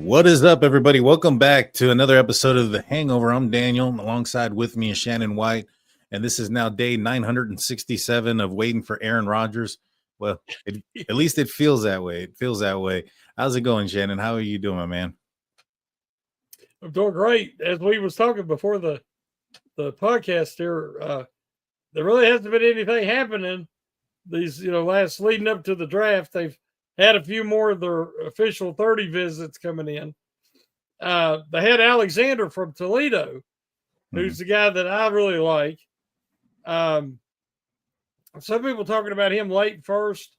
What is up, everybody? Welcome back to another episode of The Hangover. I'm Daniel. Alongside with me is Shannon White, and this is now day 967 of waiting for Aaron Rodgers. Well, at least it feels that way. It feels that way. How's it going, Shannon? How are you doing, my man? I'm doing great. As we was talking before the podcast here, there really hasn't been anything happening these last leading up to the draft. They've had a few more of their official 30 visits coming in. They had Alexander from Toledo, who's the guy that I really like. Some people talking about him late first,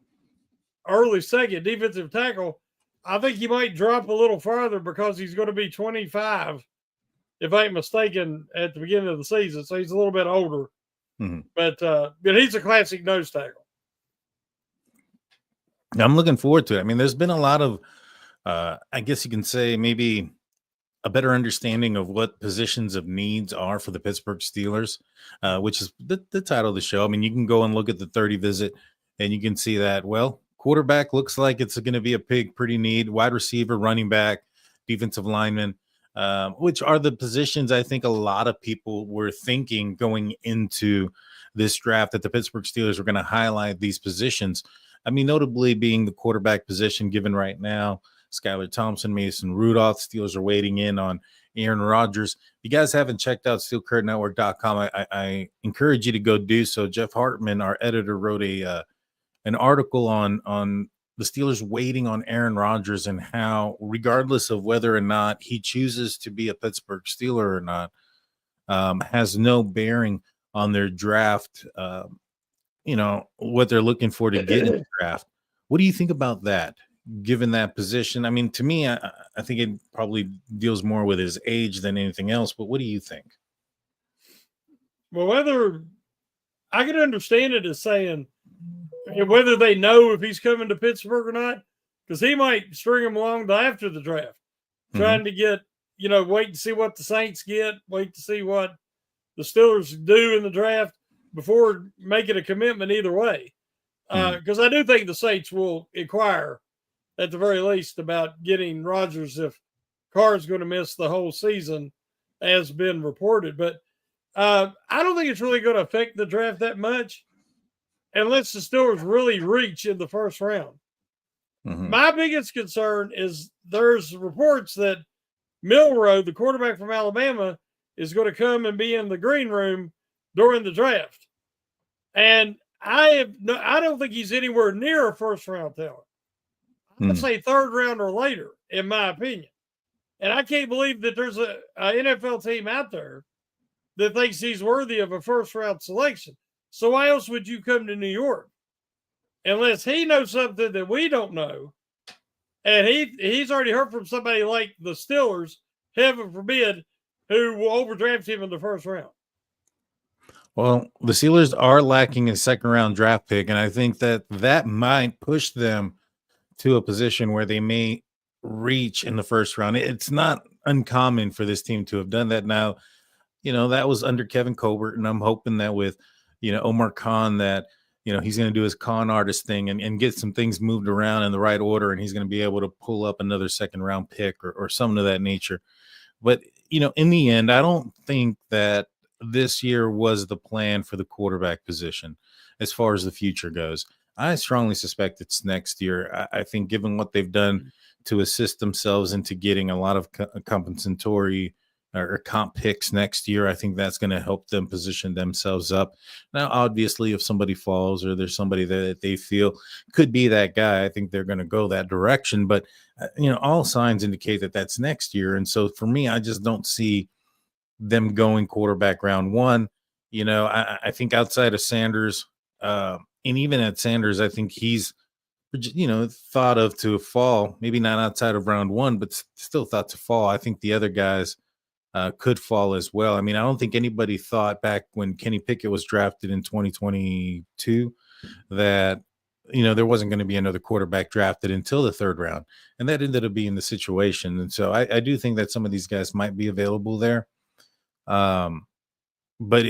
early second, defensive tackle. I think he might drop a little farther because he's going to be 25, if I ain't mistaken, at the beginning of the season. So he's a little bit older. But he's a classic nose tackle. I'm looking forward to it. I mean, there's been a lot of, I guess you can say, maybe a better understanding of what positions of needs are for the Pittsburgh Steelers, which is the title of the show. I mean, you can go and look at the 30 visit and you can see that, well, quarterback looks like it's going to be a pretty need. Wide receiver, running back, defensive lineman, which are the positions I think a lot of people were thinking going into this draft that the Pittsburgh Steelers were going to highlight these positions. I mean, notably being the quarterback position given right now, Skylar Thompson, Mason Rudolph. Steelers are waiting in on Aaron Rodgers. If you guys haven't checked out SteelCurtainNetwork.com, I encourage you to go do so. Jeff Hartman, our editor, wrote an article on the Steelers waiting on Aaron Rodgers and how, regardless of whether or not he chooses to be a Pittsburgh Steeler or not, has no bearing on their draft, what they're looking for to get in the draft. What do you think about that, given that position? I mean, to me, I think it probably deals more with his age than anything else, but what do you think? Well, whether I can understand it as saying whether they know if he's coming to Pittsburgh or not, because he might string him along to after the draft, trying to get, wait and see what the Saints get, wait to see what the Steelers do in the draft before making a commitment either way. Because I do think the Saints will inquire at the very least about getting Rodgers if Carr's going to miss the whole season, as been reported. But I don't think it's really going to affect the draft that much unless the Steelers really reach in the first round. My biggest concern is there's reports that Milroe, the quarterback from Alabama, is going to come and be in the green room during the draft. And I don't think he's anywhere near a first round talent. I'd say third round or later, in my opinion. And I can't believe that there's a NFL team out there that thinks he's worthy of a first round selection. So why else would you come to New York? Unless he knows something that we don't know. And he's already heard from somebody like the Steelers, heaven forbid, who will overdraft him in the first round. Well, the Steelers are lacking a second-round draft pick, and I think that might push them to a position where they may reach in the first round. It's not uncommon for this team to have done that. Now, that was under Kevin Colbert, and I'm hoping that with, Omar Khan, that, he's going to do his con artist thing and get some things moved around in the right order, and he's going to be able to pull up another second-round pick or something of that nature. But, in the end, I don't think that this year was the plan for the quarterback position as far as the future goes. I strongly suspect it's next year. I think given what they've done to assist themselves into getting a lot of compensatory or comp picks next year, I think that's going to help them position themselves up. Now, obviously, if somebody falls or there's somebody that they feel could be that guy, I think they're going to go that direction. But, all signs indicate that that's next year. And so for me, I just don't see them going quarterback round one. I think outside of Sanders, and even at Sanders, I think he's, thought of to fall, maybe not outside of round one, but still thought to fall. I think the other guys could fall as well. I mean, I don't think anybody thought back when Kenny Pickett was drafted in 2022 that, there wasn't going to be another quarterback drafted until the third round. And that ended up being the situation. And so I do think that some of these guys might be available there. But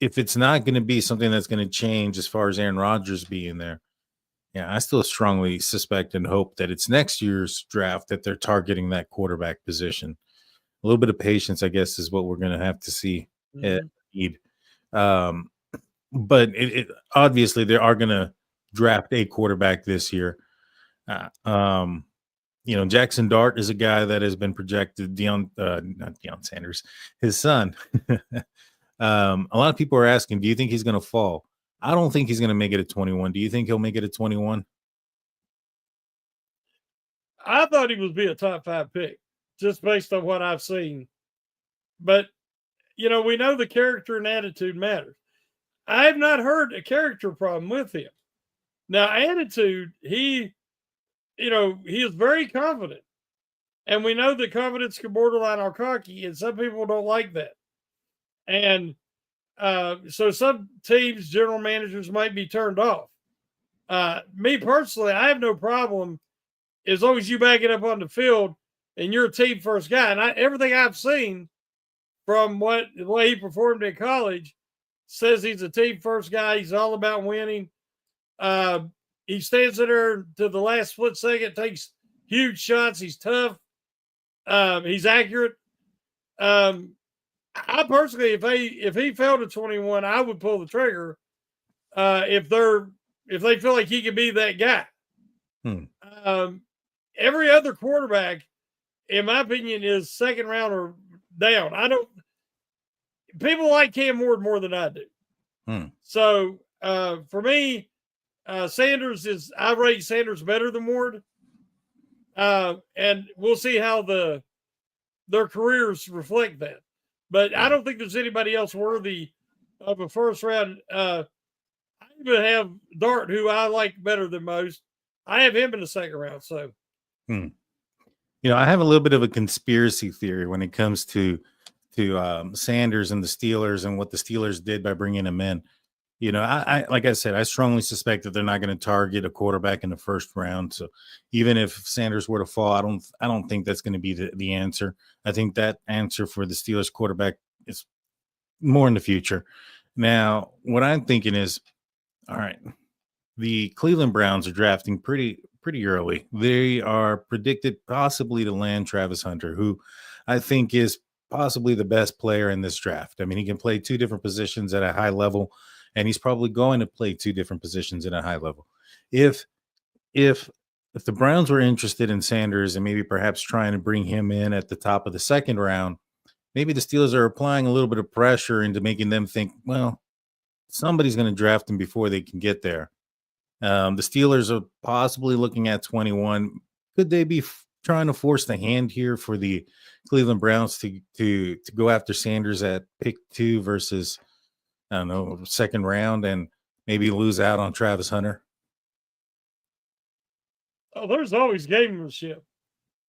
if it's not going to be something that's going to change as far as Aaron Rodgers being there, Yeah, I still strongly suspect and hope that it's next year's draft that they're targeting that quarterback position. A little bit of patience, I guess, is what we're going to have to see. Mhm. Need. Um, but obviously they are going to draft a quarterback this year. Uh, um, Jackson Dart is a guy that has been projected. Not Deion Sanders, his son. A lot of people are asking, do you think he's going to fall? I don't think he's going to make it at 21. Do you think he'll make it at 21? I thought he would be a top 5 pick just based on what I've seen. But, we know the character and attitude matters. I have not heard a character problem with him. Now, attitude, he is very confident. And we know that confidence can borderline on cocky, and some people don't like that. And so some teams, general managers might be turned off. Me personally, I have no problem as long as you back it up on the field and you're a team first guy. And everything I've seen from the way he performed in college says he's a team first guy. He's all about winning. He stands there to the last split second, takes huge shots. He's tough. He's accurate. I personally, if he fell to 21, I would pull the trigger. If they feel like he can be that guy. Every other quarterback, in my opinion, is second round or down. People like Cam Ward more than I do. So for me, I rate Sanders better than Ward. And we'll see how their careers reflect that. But I don't think there's anybody else worthy of a first round. I even have Dart, who I like better than most. I have him in the second round. So, I have a little bit of a conspiracy theory when it comes to Sanders and the Steelers and what the Steelers did by bringing him in. I like I said, I strongly suspect that they're not going to target a quarterback in the first round. So even if Sanders were to fall, I don't think that's going to be the answer. I think that answer for the Steelers quarterback is more in the future. Now, what I'm thinking is, all right, the Cleveland Browns are drafting pretty early. They are predicted possibly to land Travis Hunter, who I think is possibly the best player in this draft. I mean, he can play two different positions at a high level, and he's probably going to play two different positions at a high level. If the Browns were interested in Sanders and maybe perhaps trying to bring him in at the top of the second round, maybe the Steelers are applying a little bit of pressure into making them think, well, somebody's going to draft him before they can get there. The Steelers are possibly looking at 21. Could they be trying to force the hand here for the Cleveland Browns to go after Sanders at pick 2 versus, I don't know, second round, and maybe lose out on Travis Hunter? Oh, there's always gamemanship,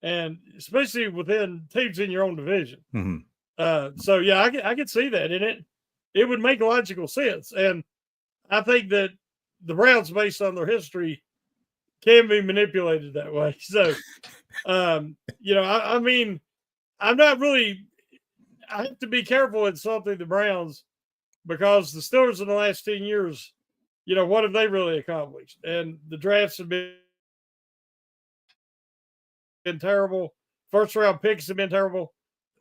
and especially within teams in your own division. So yeah, I could see that, and it would make logical sense. And I think that the Browns, based on their history, can be manipulated that way. So, I mean, I'm not really. I have to be careful insulting the Browns because the Steelers in the last 10 years, what have they really accomplished? And the drafts have been terrible. First round picks have been terrible.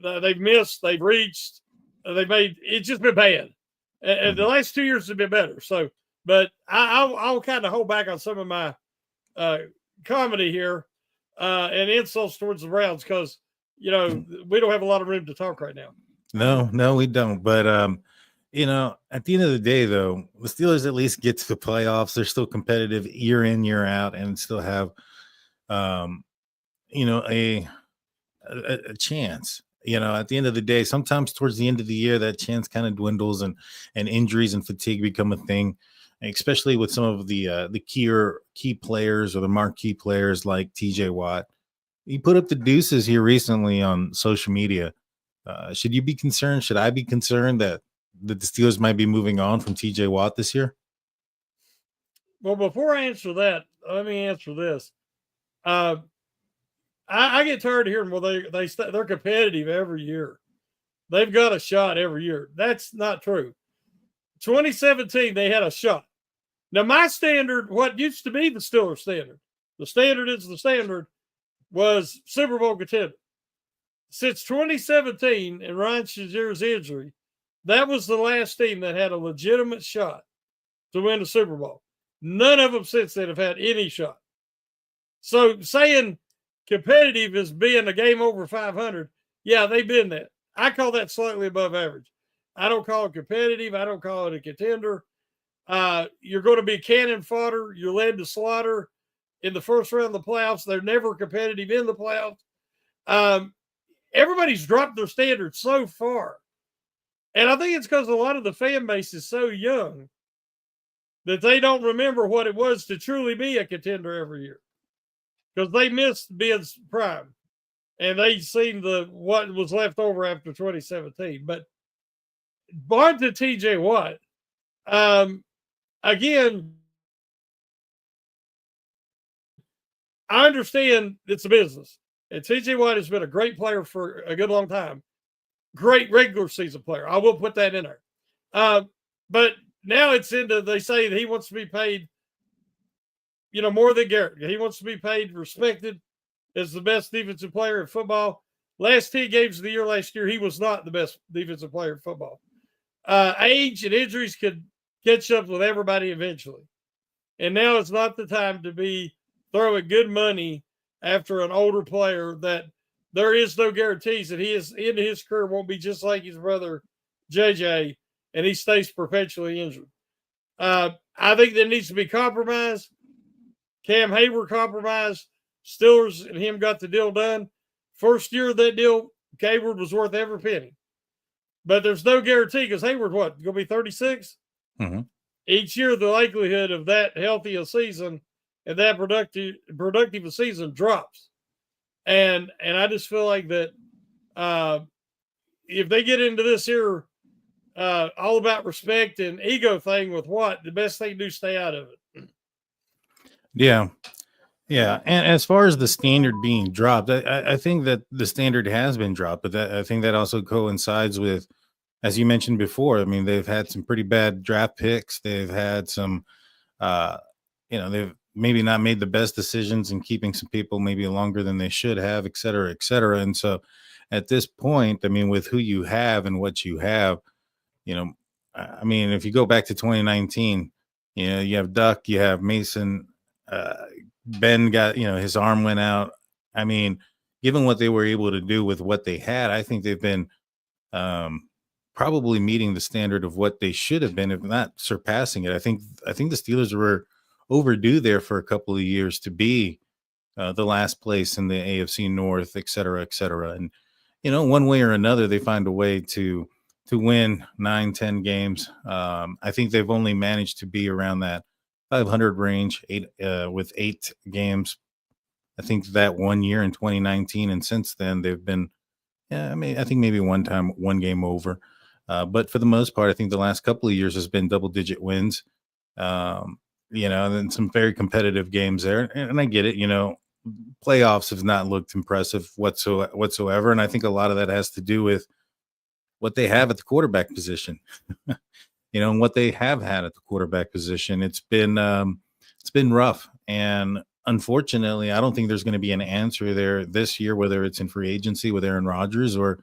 They've missed. They've reached. They've made. It's just been bad. And the last 2 years have been better. So, but I'll kind of hold back on some of my comedy here and insults towards the Browns because we don't have a lot of room to talk right now. No, we don't. But at the end of the day, though, the Steelers at least get to the playoffs. They're still competitive year in, year out, and still have a chance. At the end of the day, sometimes towards the end of the year, that chance kind of dwindles, and injuries and fatigue become a thing, especially with some of the key players or the marquee players like TJ Watt. He put up the deuces here recently on social media. Should you be concerned? Should I be concerned that the Steelers might be moving on from TJ Watt this year? Well, before I answer that, let me answer this. I get tired of hearing, well, they're competitive every year. They've got a shot every year. That's not true. 2017, they had a shot. Now, my standard, what used to be the Steelers standard, the standard is the standard, was Super Bowl contender. Since 2017 and Ryan Shazier's injury, that was the last team that had a legitimate shot to win the Super Bowl. None of them since then have had any shot. So saying competitive is being a game over 500, yeah, they've been that. I call that slightly above average. I don't call it competitive. I don't call it a contender. You're going to be cannon fodder. You're led to slaughter in the first round of the playoffs. They're never competitive in the playoffs. Everybody's dropped their standards so far. And I think it's because a lot of the fan base is so young that they don't remember what it was to truly be a contender every year. Because they missed Ben's prime. And they seen what was left over after 2017. But on to TJ Watt. Again, I understand it's a business. And TJ Watt has been a great player for a good long time. Great regular season player. I will put that in there. But now it's into, they say that he wants to be paid, more than Garrett. He wants to be paid, respected as the best defensive player in football. Last 10 games of the year last year, he was not the best defensive player in football. Age and injuries could catch up with everybody eventually. And now it's not the time to be throwing good money after an older player that there is no guarantees that he is into his career won't be just like his brother JJ and he stays perpetually injured. I think there needs to be compromise. Cam Hayward compromised. Steelers and him got the deal done. First year of that deal, Hayward was worth every penny. But there's no guarantee because Hayward, going to be 36? Mm-hmm. Each year, the likelihood of that healthy a season and that productive a season drops. And I just feel like that if they get into this here all about respect and ego thing with Watt, the best thing to do is stay out of it. Yeah. Yeah. And as far as the standard being dropped, I think that the standard has been dropped, but I think that also coincides with, as you mentioned before, I mean, they've had some pretty bad draft picks. They've had some, they've maybe not made the best decisions in keeping some people maybe longer than they should have, et cetera, et cetera. And so at this point, I mean, with who you have and what you have, I mean, if you go back to 2019, you have Duck, you have Mason, Ben got, his arm went out. I mean, given what they were able to do with what they had, I think they've been probably meeting the standard of what they should have been, if not surpassing it. I think the Steelers were overdue there for a couple of years to be the last place in the AFC North, et cetera, et cetera. And, one way or another, they find a way to win 9-10 games. I think they've only managed to be around that 500 range, with 8 games. I think that 1 year in 2019, and since then they've been, I think maybe one game over. But for the most part, I think the last couple of years has been double-digit wins. And then some very competitive games there. And I get it, playoffs have not looked impressive whatsoever. And I think a lot of that has to do with what they have at the quarterback position. And what they have had at the quarterback position. It's been rough. And unfortunately, I don't think there's going to be an answer there this year, whether it's in free agency with Aaron Rodgers or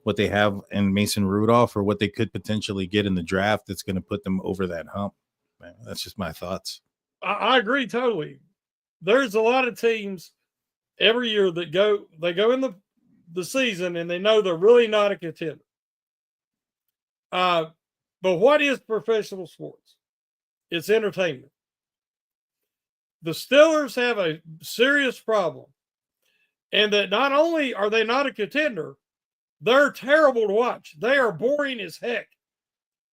what they have in Mason Rudolph or what they could potentially get in the draft that's going to put them over that hump. Man, that's just my thoughts. I agree totally. There's a lot of teams every year that go in the season and they know they're really not a contender. But what is professional sports? It's entertainment. The Steelers have a serious problem. And that not only are they not a contender, they're terrible to watch. They are boring as heck.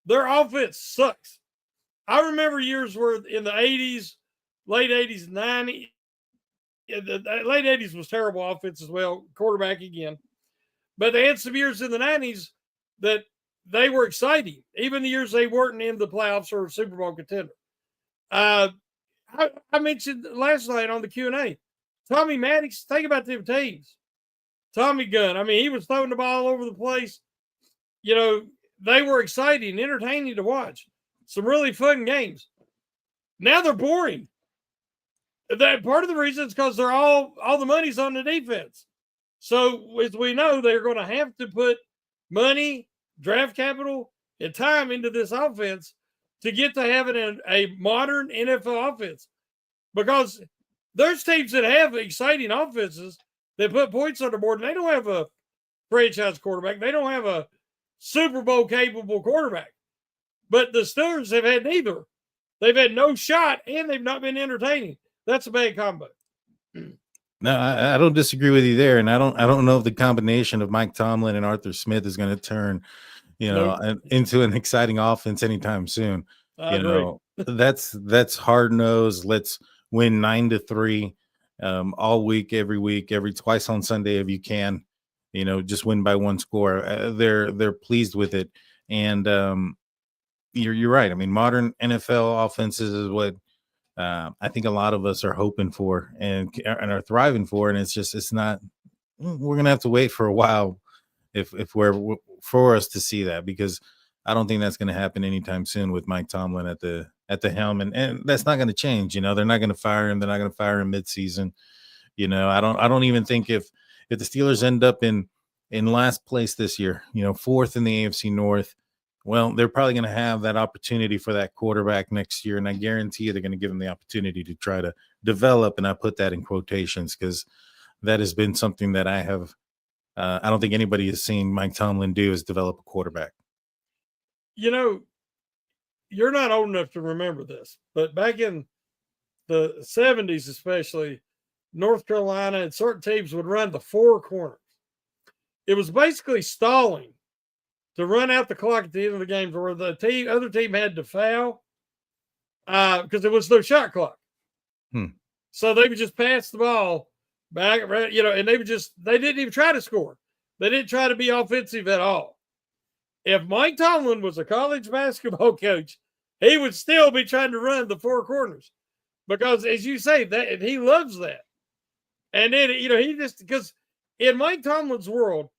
Their offense sucks. I remember years where in the 80s, late 80s, 90s, the late 80s was terrible offense as well, quarterback again. But they had some years in the 90s that they were exciting, even the years they weren't in the playoffs or Super Bowl contender. I mentioned last night on the Q&A, Tommy Maddox, think about them teams. Tommy Gunn, I mean, he was throwing the ball all over the place. They were exciting, entertaining to watch. Some really fun games. Now they're boring. That part of the reason is because they're all the money's on the defense. So as we know, they're going to have to put money, draft capital, and time into this offense to get to having a modern NFL offense. Because there's teams that have exciting offenses that put points on the board, and they don't have a franchise quarterback. They don't have a Super Bowl capable quarterback. But the Steelers have had neither. They've had no shot, and they've not been entertaining. That's a bad combo. No, I don't disagree with you there, and I don't know if the combination of Mike Tomlin and Arthur Smith is going to turn, into an exciting offense anytime soon. I agree. That's hard nosed. Let's win 9-3 all week, every twice on Sunday if you can. Just win by one score. They're pleased with it, and you're right. I mean, modern NFL offenses is what I think a lot of us are hoping for and are thriving for, and it's not. We're gonna have to wait for a while if we're for us to see that, because I don't think that's going to happen anytime soon with Mike Tomlin at the helm, and that's not going to change. They're not going to fire him. They're not going to fire him midseason. I don't even think if the Steelers end up in last place this year, fourth in the AFC North, well, they're probably going to have that opportunity for that quarterback next year, and I guarantee you they're going to give him the opportunity to try to develop, and I put that in quotations because that has been something that I have. I don't think anybody has seen Mike Tomlin do is develop a quarterback. You're not old enough to remember this, but back in the 70s, especially, North Carolina and certain teams would run the four corners. It was basically stalling to run out the clock at the end of the game, where the other team had to foul because there was no shot clock. So they would just pass the ball back, and they didn't even try to score. They didn't try to be offensive at all. If Mike Tomlin was a college basketball coach, he would still be trying to run the four corners because, as you say, that he loves that. And then, he just, because in Mike Tomlin's world,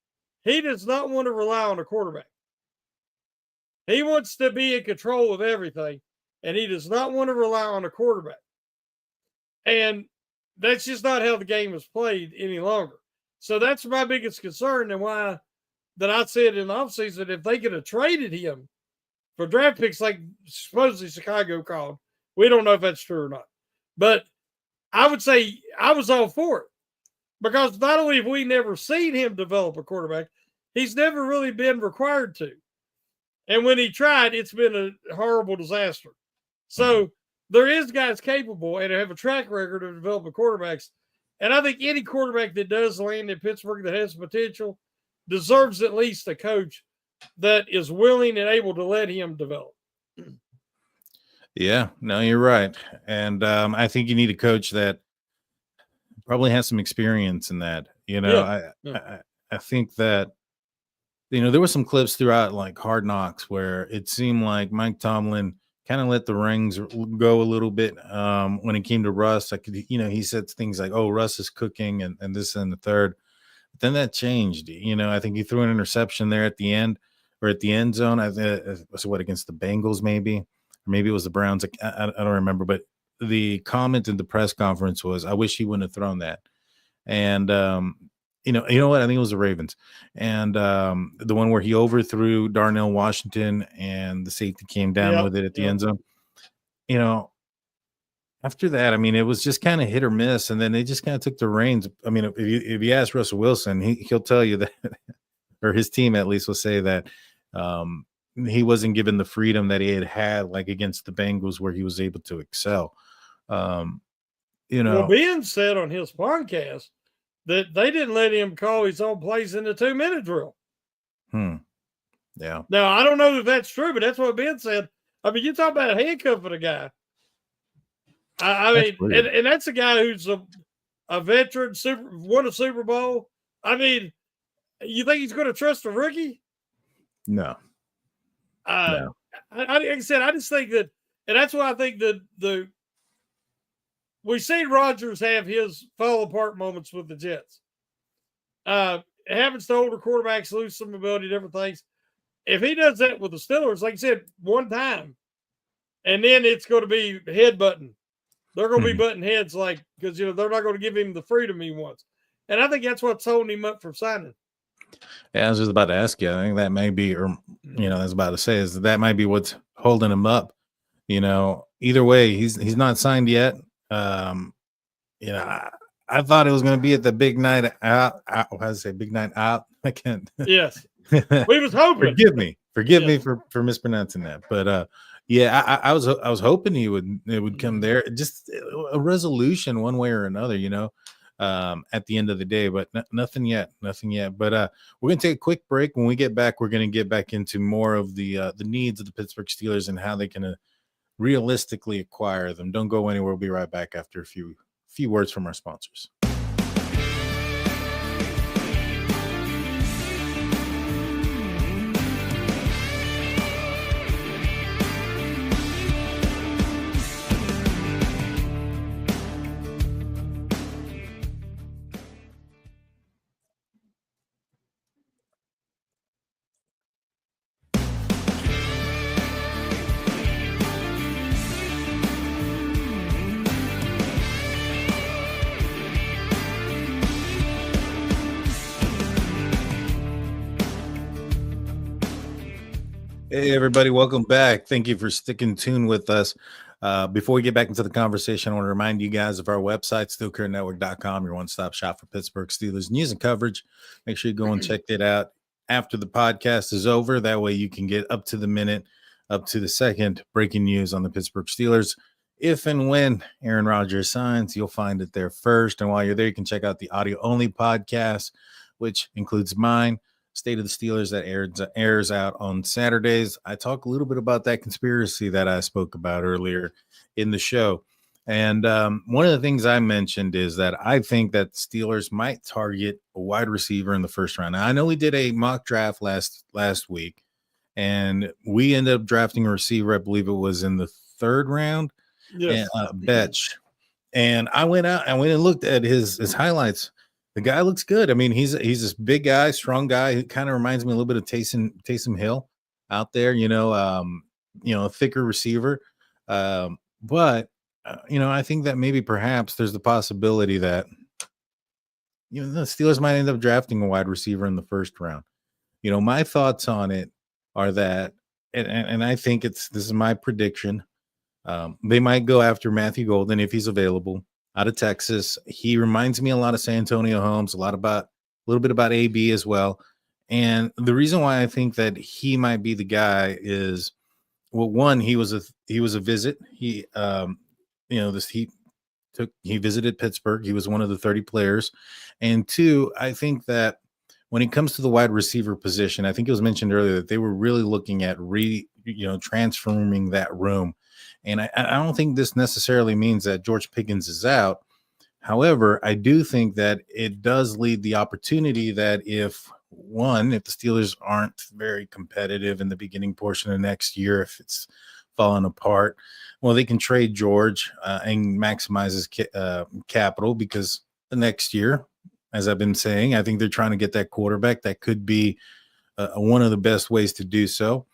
he does not want to rely on a quarterback. He wants to be in control of everything, and he does not want to rely on a quarterback. And that's just not how the game is played any longer. So that's my biggest concern, and why that I said in the offseason, if they could have traded him for draft picks like supposedly Chicago called, we don't know if that's true or not. But I would say I was all for it, because not only have we never seen him develop a quarterback, he's never really been required to. And when he tried, it's been a horrible disaster. So there is guys capable and have a track record of developing quarterbacks. And I think any quarterback that does land in Pittsburgh that has potential deserves at least a coach that is willing and able to let him develop. Yeah, no, you're right. And I think you need a coach that probably has some experience in that. I think that, there were some clips throughout like Hard Knocks where it seemed like Mike Tomlin kind of let the reins go a little bit when it came to Russ. He said things like, "Oh, Russ is cooking," and this and the third. But then that changed. I think he threw an interception there at the end, or at the end zone. What, against the Bengals, maybe, or maybe it was the Browns. I don't remember. But the comment in the press conference was, "I wish he wouldn't have thrown that." And you know what? I think it was the Ravens, and the one where he overthrew Darnell Washington, and the safety came down with it at the end zone. After that, I mean, it was just kind of hit or miss, and then they just kind of took the reins. I mean, if you ask Russell Wilson, he'll tell you that, or his team at least will say that he wasn't given the freedom that he had like against the Bengals, where he was able to excel. Well, Ben said on his podcast that they didn't let him call his own plays in the 2-minute drill. Yeah. Now, I don't know if that's true, but that's what Ben said. I mean, you talk about handcuffing a guy. I mean, and that's a guy who's a veteran, won a Super Bowl. I mean, you think he's going to trust a rookie? No. No. Like I said, I just think that, and that's why I think that we've seen Rodgers have his fall apart moments with the Jets. Happens to older quarterbacks lose some ability, different things. If he does that with the Steelers, like I said, one time, and then it's going to be headbutting. They're going to be Mhm. butting heads because they're not going to give him the freedom he wants, and I think that's what's holding him up from signing. Yeah, I was just about to ask you. I think that may be, or I was about to say is that might be what's holding him up. Either way, he's not signed yet. Um, I thought it was going to be at the big night out. How to say big night out? I can't. Yes, we was hoping. Forgive me Yes. for mispronouncing that. But yeah, I was hoping it would come there. Just a resolution one way or another. At the end of the day, but nothing yet. But we're gonna take a quick break. When we get back, we're gonna get back into more of the needs of the Pittsburgh Steelers and how they can realistically acquire them. Don't go anywhere. We'll be right back after a few words from our sponsors. Hey, everybody, welcome back. Thank you for sticking tuned with us. Before we get back into the conversation, I want to remind you guys of our website, steelcurrentnetwork.com, your one-stop shop for Pittsburgh Steelers news and coverage. Make sure you go and check it out after the podcast is over. That way you can get up to the minute, up to the second breaking news on the Pittsburgh Steelers. If and when Aaron Rodgers signs, you'll find it there first. And while you're there, you can check out the audio-only podcast, which includes mine, State of the Steelers, that airs out on Saturdays. I talk a little bit about that conspiracy that I spoke about earlier in the show. And one of the things I mentioned is that I think that Steelers might target a wide receiver in the first round. Now, I know we did a mock draft last week, and we ended up drafting a receiver. I believe it was in the third round, and Yes. Betch. And I went and looked at his highlights. The guy looks good. I mean, he's this big guy, strong guy. He kind of reminds me a little bit of Taysom Hill out there. A thicker receiver. But I think that maybe perhaps there's the possibility that the Steelers might end up drafting a wide receiver in the first round. My thoughts on it are that, and I think this is my prediction. They might go after Matthew Golden if he's available out of Texas. He reminds me a lot of San Antonio Holmes, a little bit about AB as well. And the reason why I think that he might be the guy is, well, one, he was a visit. He visited Pittsburgh. He was one of the 30 players. And two, I think that when it comes to the wide receiver position, I think it was mentioned earlier that they were really looking at transforming that room. And I don't think this necessarily means that George Pickens is out. However, I do think that it does lead the opportunity that if the Steelers aren't very competitive in the beginning portion of next year, if it's falling apart, well, they can trade George and maximize his capital, because the next year, as I've been saying, I think they're trying to get that quarterback. That could be one of the best ways to do so.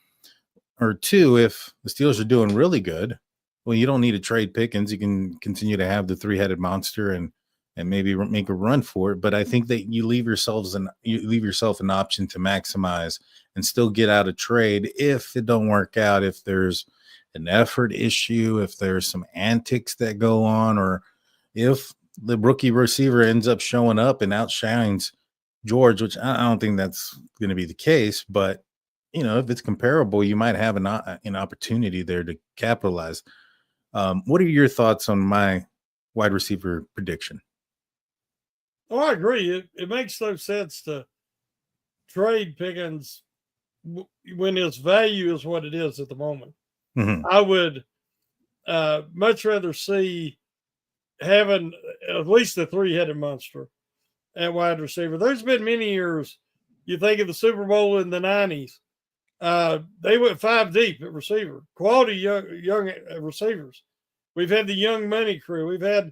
Or two, if the Steelers are doing really good, well, you don't need to trade Pickens. You can continue to have the three-headed monster and maybe make a run for it. But I think that you leave yourself an option to maximize and still get out a trade if it don't work out, if there's an effort issue, if there's some antics that go on, or if the rookie receiver ends up showing up and outshines George, which I don't think that's going to be the case. But if it's comparable, you might have an opportunity there to capitalize. What are your thoughts on my wide receiver prediction? Oh, I agree. It makes no sense to trade Pickens when his value is what it is at the moment. Mm-hmm. I would much rather see having at least a three-headed monster at wide receiver. There's been many years. You think of the Super Bowl in the 90s. They went 5 deep at receiver, quality young receivers. We've had the Young Money crew. We've had,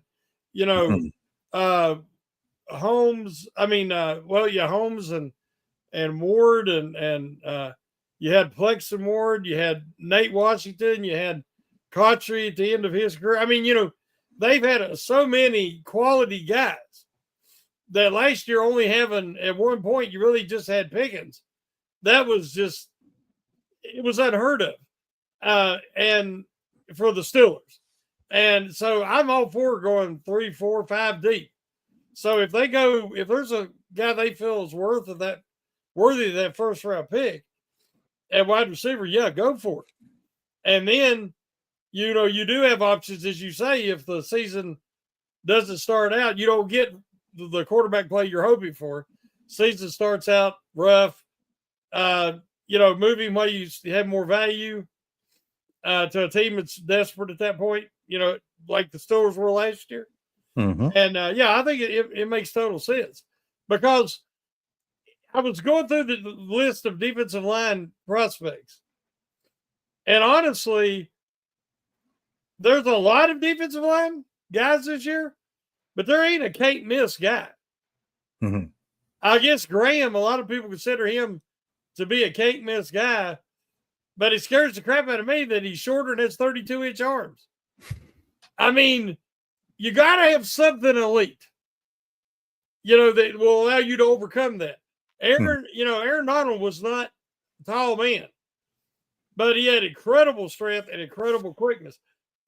Holmes. Holmes and Ward and you had Plex and Ward. You had Nate Washington. You had Kotri at the end of his career. I mean, they've had so many quality guys that last year only having at one point you really just had Pickens. That was just it was unheard of, and for the Steelers. And so I'm all for going 3, 4, 5 deep. So if there's a guy they feel is worthy of that first round pick at wide receiver, yeah, go for it. And then you do have options, as you say, if the season doesn't start out, you don't get the quarterback play you're hoping for. Season starts out rough. Move him while you have more value to a team that's desperate at that point. Like the Steelers were last year. Mm-hmm. And I think it makes total sense because I was going through the list of defensive line prospects, and honestly, there's a lot of defensive line guys this year, but there ain't a can't miss guy. Mm-hmm. I guess Graham, a lot of people consider him to be a can't miss guy, but it scares the crap out of me that he's shorter and has 32-inch arms. I mean, you got to have something elite, that will allow you to overcome that. Aaron Donald was not a tall man, but he had incredible strength and incredible quickness,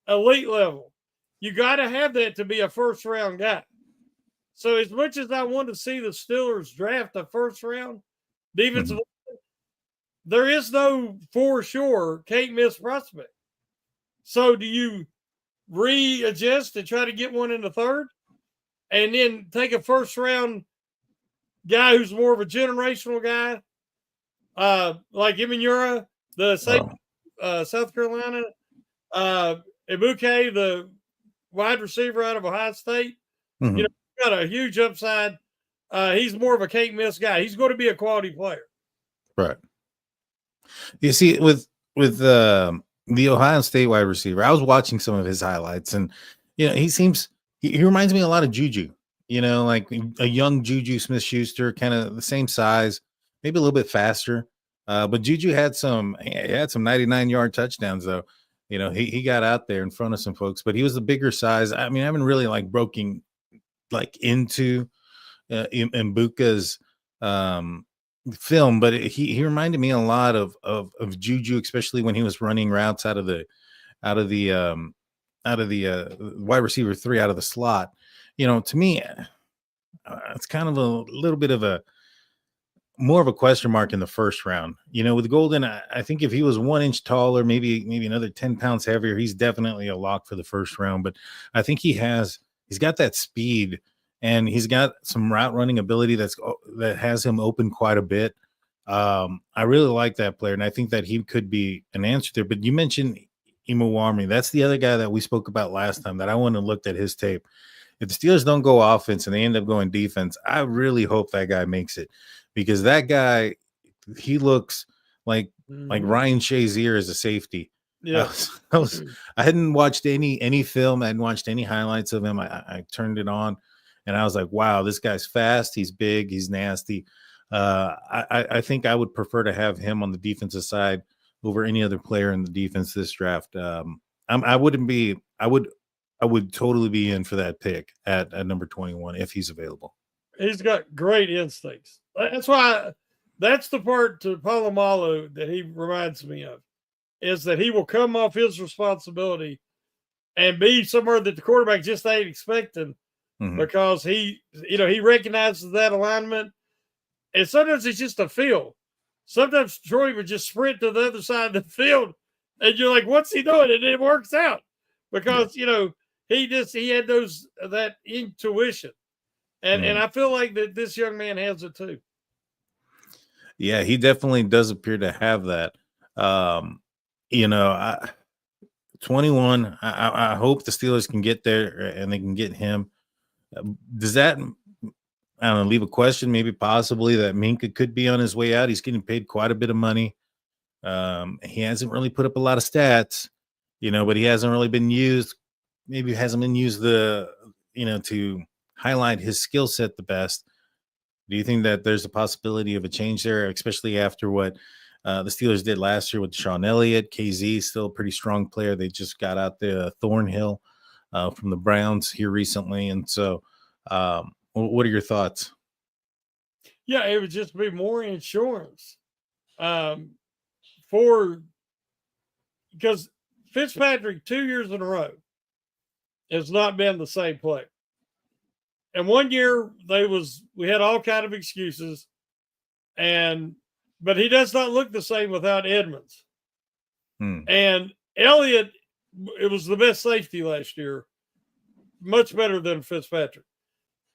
elite level. You got to have that to be a first round guy. So as much as I want to see the Steelers draft a first round defensive, there is no for sure can't miss prospect. So do you readjust and try to get one in the third, and then take a first round guy who's more of a generational guy, like Imanura, the South Carolina, Ibuke, the wide receiver out of Ohio State. Mm-hmm. Got a huge upside. He's more of a can't miss guy. He's going to be a quality player. Right. You see, with the Ohio State wide receiver, I was watching some of his highlights, and he reminds me a lot of Juju. Like a young Juju Smith-Schuster, kind of the same size, maybe a little bit faster. But Juju had some 99-yard touchdowns though. He got out there in front of some folks, but he was the bigger size. I mean, I haven't really broken into Mbuka's film, but he reminded me a lot of Juju, especially when he was running routes out of the wide receiver 3 out of the slot. To me, it's kind of a little bit of more of a question mark in the first round. With Golden, I think if he was 1 inch taller, maybe another 10 pounds heavier, he's definitely a lock for the first round. But I think he's got that speed, and he's got some route running ability that has him open quite a bit. I really like that player, and I think that he could be an answer there. But you mentioned Imuwarmi. That's the other guy that we spoke about last time that I went and looked at his tape. If the Steelers don't go offense and they end up going defense, I really hope that guy makes it, because that guy, he looks like Ryan Shazier as a safety. Yeah, I hadn't watched any film. I hadn't watched any highlights of him. I turned it on, and I was like, wow, this guy's fast. He's big. He's nasty. I think I would prefer to have him on the defensive side over any other player in the defense this draft. I would totally be in for that pick at number 21 if he's available. He's got great instincts. That's the part to Polamalu that he reminds me of, is that he will come off his responsibility and be somewhere that the quarterback just ain't expecting, because he recognizes that alignment. And sometimes it's just a feel. Sometimes Troy would just sprint to the other side of the field, and you're like, what's he doing? And it works out because, he had that intuition. And I feel like that this young man has it too. Yeah, he definitely does appear to have that. 21, I hope the Steelers can get there and they can get him. Does that, I don't know, leave a question, maybe possibly that Minka could be on his way out? He's getting paid quite a bit of money. He hasn't really put up a lot of stats, but he hasn't really been used. Maybe hasn't been used to highlight his skill set the best. Do you think that there's a possibility of a change there, especially after what The Steelers did last year with Sean Elliott. KZ still a pretty strong player. They just got out the Thornhill from the Browns here recently. And so, what are your thoughts? Yeah, it would just be more insurance for because Fitzpatrick 2 years in a row has not been the same player. And 1 year we had all kind of excuses, but he does not look the same without Edmonds. And Elliott, it was the best safety last year, much better than Fitzpatrick.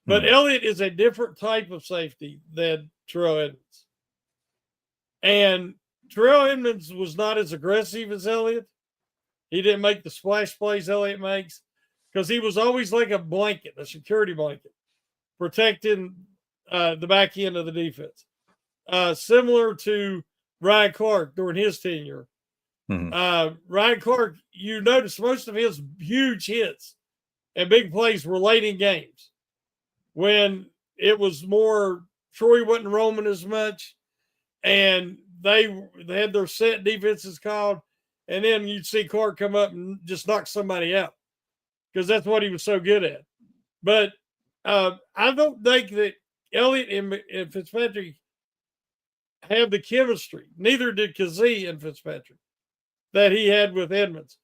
But Elliott is a different type of safety than Terrell Edmonds. And Terrell Edmonds was not as aggressive as Elliott. He didn't make the splash plays Elliott makes because he was always like a blanket, a security blanket, protecting the back end of the defense. Similar to Ryan Clark during his tenure. Ryan Clark, you notice most of his huge hits and big plays were late in games when it was more Troy wasn't roaming as much and they had their set defenses called, and then you'd see Clark come up and just knock somebody out because that's what he was so good at. But I don't think that Elliott and Fitzpatrick have the chemistry. Neither did Kazee and Fitzpatrick that he had with Edmonds.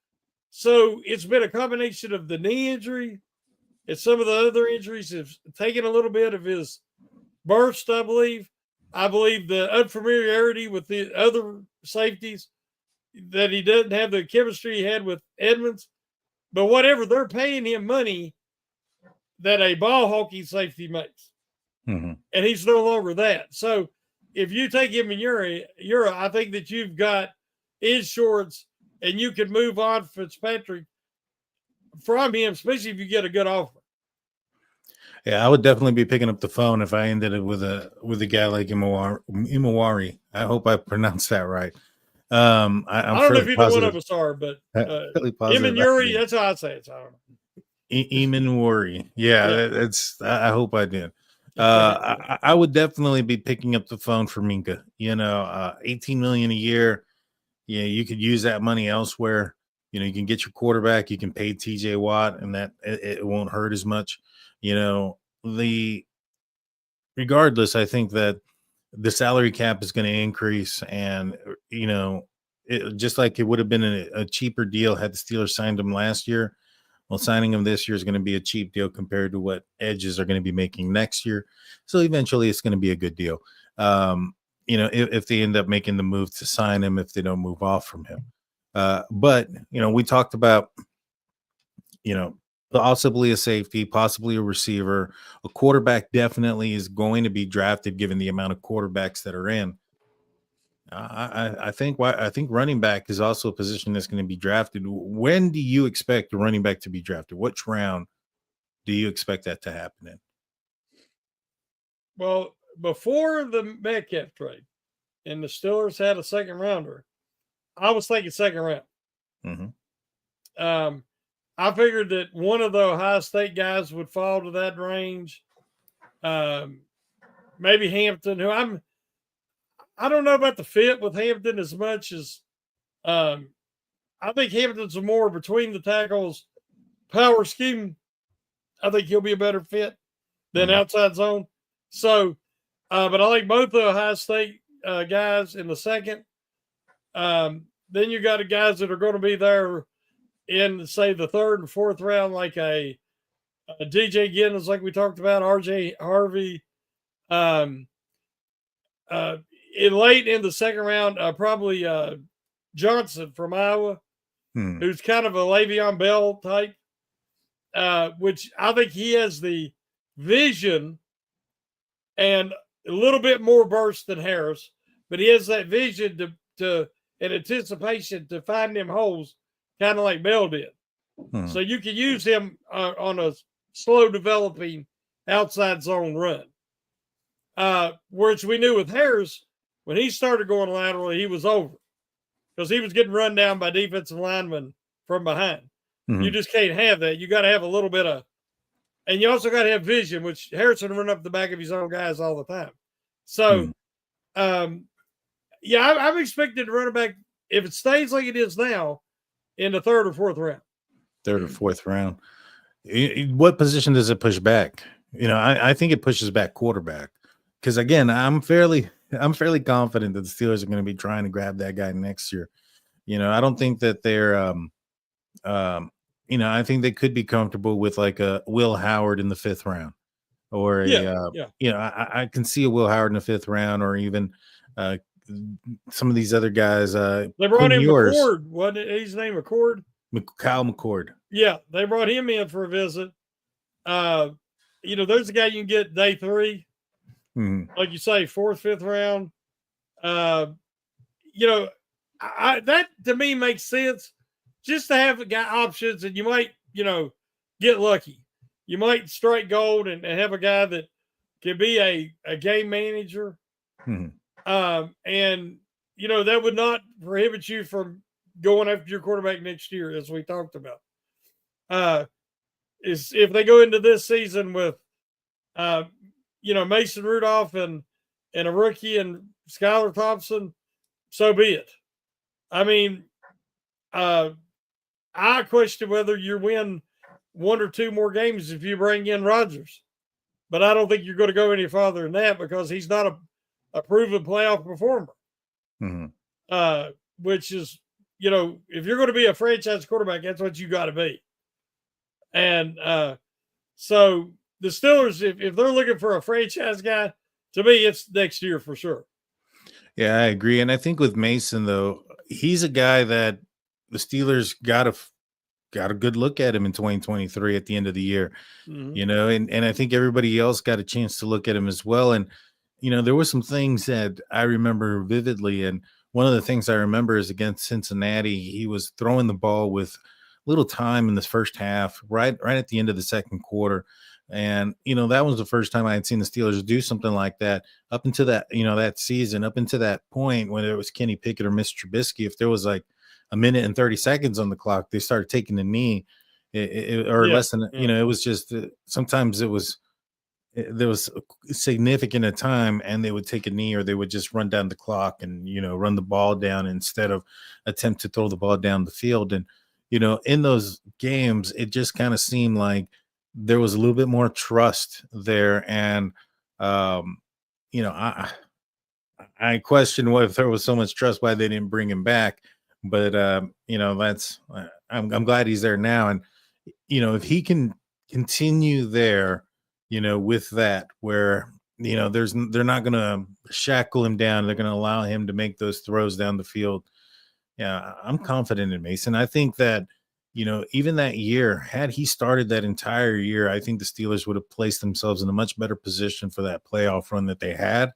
So it's been a combination of the knee injury and some of the other injuries have taken a little bit of his burst, I believe. I believe the unfamiliarity with the other safeties, that he doesn't have the chemistry he had with Edmonds. But whatever, they're paying him money that a ball hawking safety makes. And he's no longer that. So if you take him in Euro, I think that you've got insurance and you can move on Fitzpatrick from him, especially if you get a good offer. Yeah, I would definitely be picking up the phone if I ended it with a guy like Imawari. I hope I pronounced that right. I'm I don't know if either one of us are, but him and Yuri, that's how I say it. So I don't know. Imanwari. Yeah, that's. I hope I did. I would definitely be picking up the phone for Minka. 18 million a year. Yeah, you could use that money elsewhere. You can get your quarterback. You can pay TJ Watt, and that it won't hurt as much. Regardless, I think that the salary cap is going to increase, and just like it would have been a cheaper deal had the Steelers signed him last year. Well, signing him this year is going to be a cheap deal compared to what edges are going to be making next year. So eventually, it's going to be a good deal. If they end up making the move to sign him, if they don't move off from him. But we talked about possibly a safety, possibly a receiver. A quarterback definitely is going to be drafted given the amount of quarterbacks that are in. I think running back is also a position that's going to be drafted. When do you expect a running back to be drafted? Which round do you expect that to happen in? Well, before the Metcalf trade and the Steelers had a second rounder, I was thinking second round. I figured that one of the Ohio State guys would fall to that range. Maybe Hampton, who I don't know about the fit with Hampton as much as I think Hampton's a more between the tackles power scheme. I think he'll be a better fit than outside zone. So, but I like both the Ohio State guys in the second. Then you got the guys that are going to be there in, say, the third and fourth round, like a DJ Giddens, like we talked about, RJ Harvey. Late in the second round, probably Johnson from Iowa, who's kind of a Le'Veon Bell type, which I think he has the vision and a little bit more burst than Harris, but he has that vision to and anticipation to find them holes, kind of like Bell did. So you can use him on a slow developing outside zone run. Whereas we knew with Harris, when he started going laterally, he was over because he was getting run down by defensive linemen from behind. You just can't have that. You got to have a little bit of, and you also got to have vision, which Harrison run up the back of his own guys all the time. So Yeah, I'm expecting the running back, if it stays like it is now, in the third or fourth round. Third or fourth round. What position does it push back? I think it pushes back quarterback because again, I'm fairly confident that the Steelers are going to be trying to grab that guy next year. I don't think that they're I think they could be comfortable with like a Will Howard in the fifth round or Yeah, yeah. I can see a Will Howard in the fifth round or even uh, some of these other guys. They brought Quinn in Ewers, McCord. Wasn't it his name, McCord? Kyle McCord. Yeah, they brought him in for a visit. Uh, there's a guy you can get day 3, like you say, fourth, fifth round. You know, that to me makes sense just to have guy options, and you might, get lucky. You might strike gold and have a guy that can be a game manager. And, that would not prohibit you from going after your quarterback next year, as we talked about. Is if they go into this season with, Mason Rudolph and a rookie and Skylar Thompson, so be it. I mean, I question whether you win 1 or 2 more games if you bring in Rodgers, but I don't think you're going to go any farther than that because he's not a proven playoff performer. Which is, if you're going to be a franchise quarterback, that's what you got to be. And so the Steelers, if they're looking for a franchise guy, to me, it's next year for sure. Yeah, I agree. And I think with Mason, though, he's a guy that the Steelers got a good look at him in 2023 at the end of the year, and I think everybody else got a chance to look at him as well. And, there were some things that I remember vividly. And one of the things I remember is against Cincinnati, he was throwing the ball with little time in this first half, right at the end of the second quarter. And, that was the first time I had seen the Steelers do something like that up into that, that season, up into that point when it was Kenny Pickett or Mr. Trubisky. If there was like a minute and 30 seconds on the clock, they started taking the knee or less than, it was just sometimes there was a significant a time and they would take a knee or they would just run down the clock and, run the ball down instead of attempt to throw the ball down the field. And, in those games, it just kind of seemed like there was a little bit more trust there. And, I question if there was so much trust why they didn't bring him back. But, I'm glad he's there now. And, if he can continue there, with that, where, they're not going to shackle him down. They're going to allow him to make those throws down the field. Yeah, I'm confident in Mason. I think that, even that year, had he started that entire year, I think the Steelers would have placed themselves in a much better position for that playoff run that they had.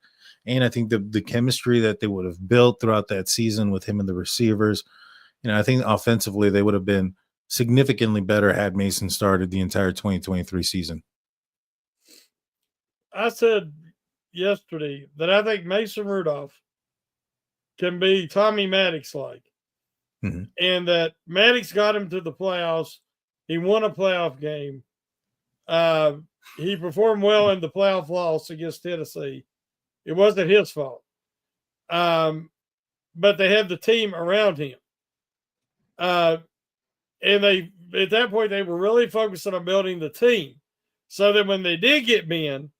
And I think the chemistry that they would have built throughout that season with him and the receivers, I think offensively they would have been significantly better had Mason started the entire 2023 season. I said yesterday that I think Mason Rudolph can be Tommy Maddox like. And that Maddox got him to the playoffs. He won a playoff game. He performed well in the playoff loss against Tennessee. It wasn't his fault. But they had the team around him. And at that point, they were really focusing on building the team. So that when they did get Ben,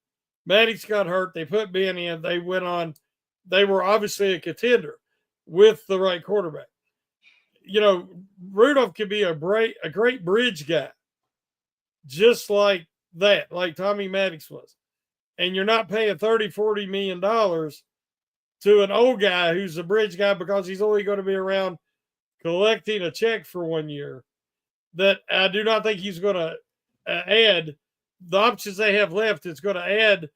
Maddox got hurt. They put Ben in. They went on. They were obviously a contender with the right quarterback. Rudolph could be a great bridge guy, just like that, like Tommy Maddox was. And you're not paying $30-40 million to an old guy who's a bridge guy because he's only going to be around collecting a check for 1 year. That I do not think he's going to add the options they have left. It's going to add.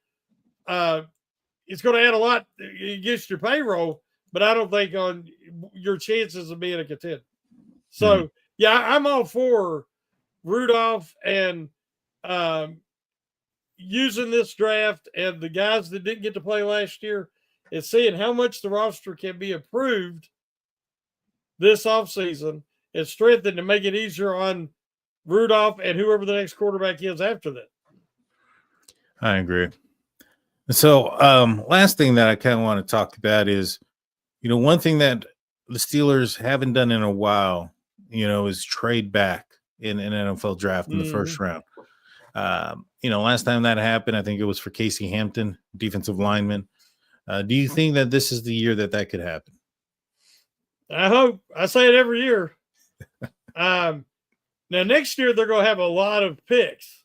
It's going to add a lot against your payroll, but I don't think on your chances of being a contender. So, yeah, I'm all for Rudolph and using this draft and the guys that didn't get to play last year and seeing how much the roster can be improved this offseason and strengthened to make it easier on Rudolph and whoever the next quarterback is after that. I agree. So, last thing that I kind of want to talk about is One thing that the Steelers haven't done in a while, is trade back in an NFL draft in the first Mhm. round. Last time that happened, I think it was for Casey Hampton, defensive lineman. Do you think that this is the year that that could happen? I hope. I say it every year. Um, Now next year they're going to have a lot of picks,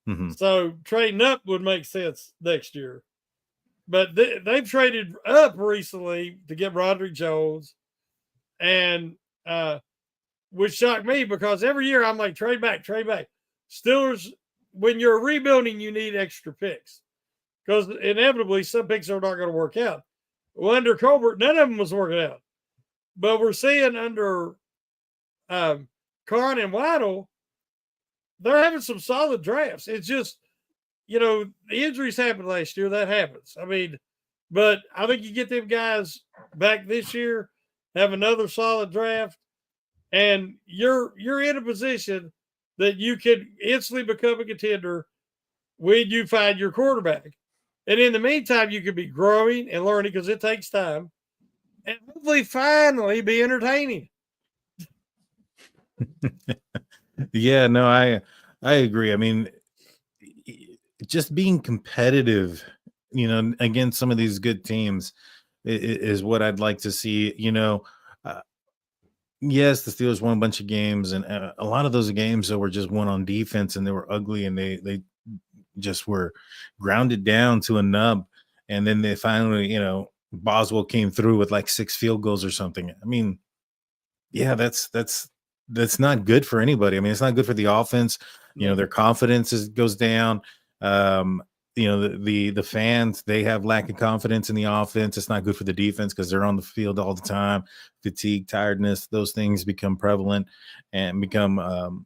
Hmm. so trading up would make sense next year. But they've traded up recently to get Roderick Jones, and which shocked me because every year I'm like trade back, trade back. Steelers, when you're rebuilding, you need extra picks because inevitably some picks are not going to work out. Well, under Colbert, none of them was working out, but we're seeing under um, Karn and Waddle, they're having some solid drafts. It's just, the injuries happened last year. That happens. I mean, but I think you get them guys back this year, have another solid draft, and you're in a position that you can instantly become a contender when you find your quarterback. And in the meantime, you could be growing and learning because it takes time, and hopefully, finally, be entertaining. Yeah, no, I agree. I mean, just being competitive, against some of these good teams is what I'd like to see. Uh, yes, the Steelers won a bunch of games, and a lot of those games that were just won on defense, and they were ugly, and they just were grounded down to a nub. And then they finally, Boswell came through with like 6 field goals or something. I mean, yeah, that's not good for anybody. I mean, it's not good for the offense. No. Their confidence goes down. Um, the fans, they have lack of confidence in the offense. It's not good for the defense because they're on the field all the time. Fatigue, tiredness, those things become prevalent and become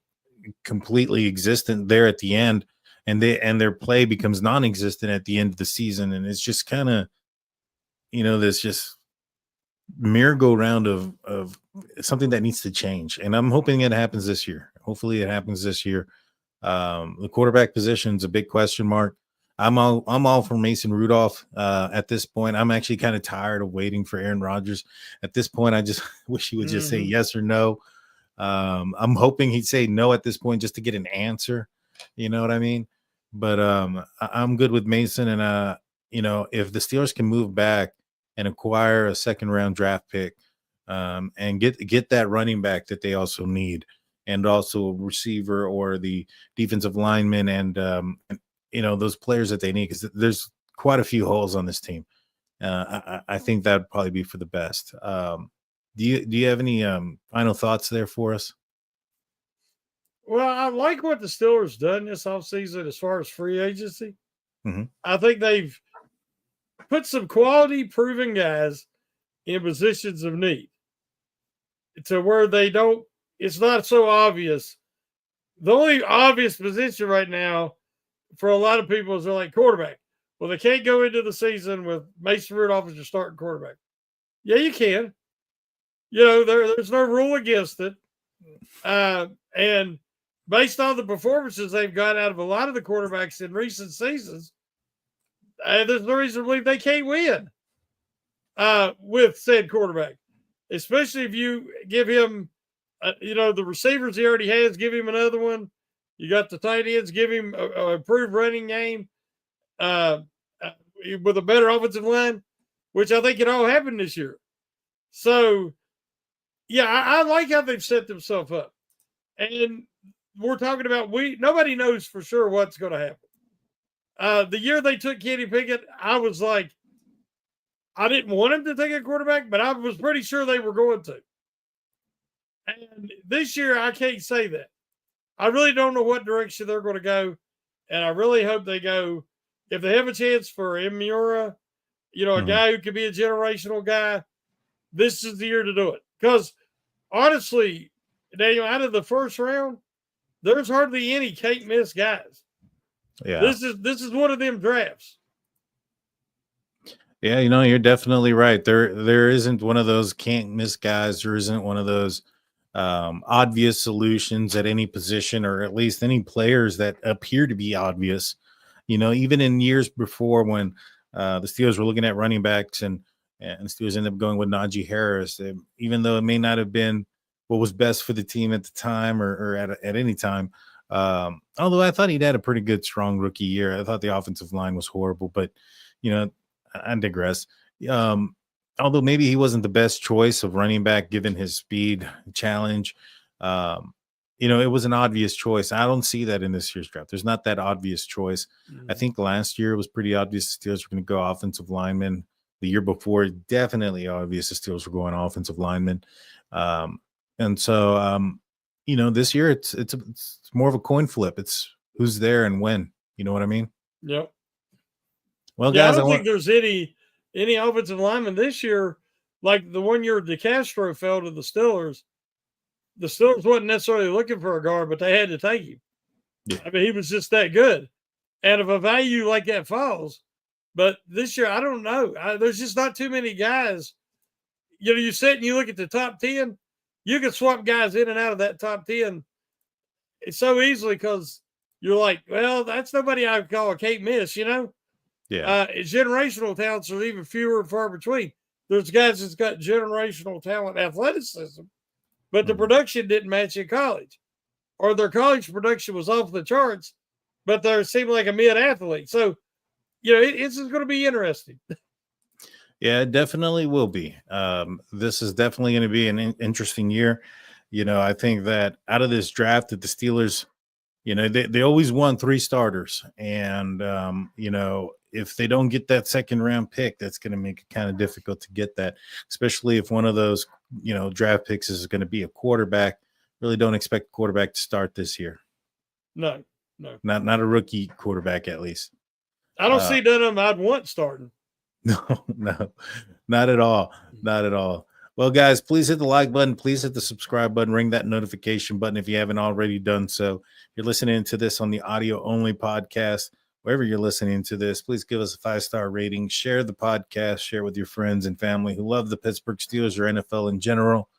completely existent there at the end. And their play becomes non-existent at the end of the season. And it's just kind of, this just merry-go-round of something that needs to change, and I'm hoping it happens this year. Hopefully, it happens this year. The quarterback position is a big question mark. I'm all for Mason Rudolph at this point. I'm actually kind of tired of waiting for Aaron Rodgers. At this point, I just wish he would just say Mm-hmm. yes or no. I'm hoping he'd say no at this point just to get an answer. You know what I mean? But I'm good with Mason, and if the Steelers can move back and acquire a second round draft pick, and get that running back that they also need, and also a receiver or the defensive lineman, and those players that they need, because there's quite a few holes on this team. I think that would probably be for the best. Do you have any final thoughts there for us? Well, I like what the Steelers done this offseason as far as free agency. Hmm. I think they've put some quality proven guys in positions of need to where they don't, it's not so obvious. The only obvious position right now for a lot of people is they're like quarterback. Well, they can't go into the season with Mason Rudolph as your starting quarterback. Yeah, you can. There's no rule against it. And based on the performances they've got out of a lot of the quarterbacks in recent seasons, there's no reason to believe they can't win with said quarterback, especially if you give him, the receivers he already has, give him another one. You got the tight ends, give him a improved running game uh, uh, with a better offensive line, which I think it all happened this year. So, yeah, I like how they've set themselves up. And we're talking about nobody knows for sure what's going to happen. The year they took Kenny Pickett, I was like, I didn't want him to take a quarterback, but I was pretty sure they were going to. And this year, I can't say that. I really don't know what direction they're going to go, and I really hope they go. If they have a chance for Imura, a Hmm. guy who could be a generational guy, this is the year to do it. Because honestly, Daniel, out of the first round, there's hardly any can't miss guys. Yeah. This is one of them drafts. Yeah, you're definitely right. There isn't one of those can't miss guys. There isn't one of those obvious solutions at any position, or at least any players that appear to be obvious. Even in years before when the Steelers were looking at running backs, and and Steelers ended up going with Najee Harris, even though it may not have been what was best for the team at the time or at any time. Although I thought he'd had a pretty good, strong rookie year. I thought the offensive line was horrible, but I digress. Um, Although maybe he wasn't the best choice of running back given his speed challenge. Um, it was an obvious choice. I don't see that in this year's draft. There's not that obvious choice. I think last year it was pretty obvious the Steelers were going to go offensive lineman. The year before, definitely obvious the Steelers were going offensive lineman. And so, this year it's more of a coin flip. It's who's there and when. You know what I mean? Yep. Well, Yeah, guys, I don't think there's any offensive lineman this year like the one year DeCastro fell to the Steelers. The Steelers wasn't necessarily looking for a guard, but they had to take him. Yeah. I mean, he was just that good. And if a value like that falls, but this year, I don't know. There's just not too many guys. You sit and you look at the top 10, you can swap guys in and out of that top 10 so easily because you're like, well, that's nobody I would call a can't miss, Yeah. Generational talents are even fewer and far between. There's guys that's got generational talent, athleticism, but the production didn't match in college, or their college production was off the charts, but they seemed like a mid athlete. So, it's going to be interesting. Yeah, it definitely will be. This is definitely going to be an interesting year. I think that out of this draft that the Steelers, they always won 3 starters. And, if they don't get that second round pick, that's going to make it kind of difficult to get that, especially if one of those, draft picks is going to be a quarterback. Really don't expect a quarterback to start this year. No. Not a rookie quarterback, at least. I don't see none of them I'd want starting. No, not at all. Not at all. Well, guys, please hit the like button. Please hit the subscribe button. Ring that notification button if you haven't already done so. You're listening to this on the audio only podcast. Wherever you're listening to this, please give us a 5-star rating. Share the podcast. Share it with your friends and family who love the Pittsburgh Steelers or NFL in general.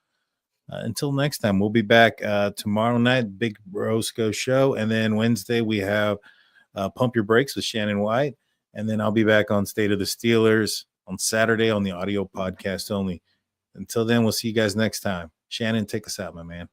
Until next time, we'll be back tomorrow night, Big Roscoe show. And then Wednesday, we have Pump Your Brakes with Shannon White. And then I'll be back on State of the Steelers on Saturday on the audio podcast only. Until then, we'll see you guys next time. Shannon, take us out, my man.